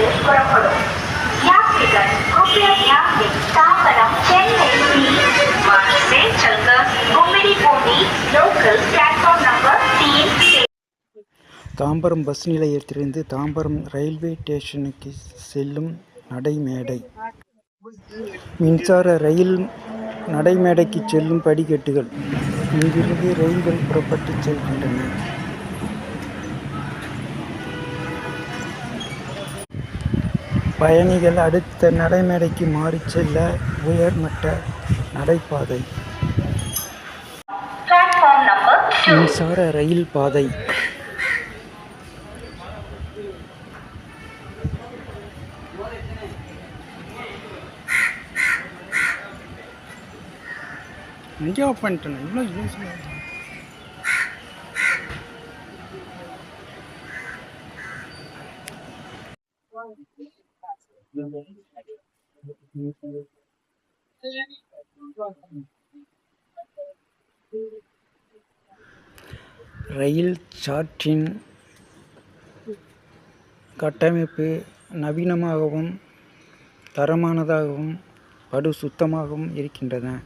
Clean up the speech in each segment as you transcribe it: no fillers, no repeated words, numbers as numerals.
மணிக்கு புறப்படும். यात्रीगण कृपया ध्यान दें, तांबरम चेन्नई मार्ग से चलकर गुम्मिड़ीपूंडी लोकल प्लेटफॉर्म नंबर 3 से தாம்பரம் பஸ் நிலையத்திலிருந்து தாம்பரம் ரயில்வே ஸ்டேஷனுக்கு செல்லும் நடைமேடை. மின்சார ரயில் நடைமேடைக்கு செல்லும் படிக்கட்டுகள். இங்கிருந்து ரயில்கள் புறப்பட்டு செல்கின்றன. பயணிகள் அடுத்த நடைமேடைக்கு மாறிச் செல்ல உயர்மட்ட நடைபாதை. மின்சார ரயில் பாதை. இங்கே ஆஃப் பண்ணிட்டேன். இவ்வளோ யூஸ் ரயில் சார்ட்டின் கட்டமைப்பு நவீனமாகவும் தரமானதாகவும் படு சுத்தமாகவும் இருக்கின்றன.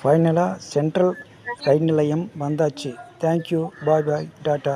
ஃபைனலாக சென்ட்ரல் ரயில் நிலையம் வந்தாச்சு. தேங்க்யூ, பாய் பாய், டாட்டா.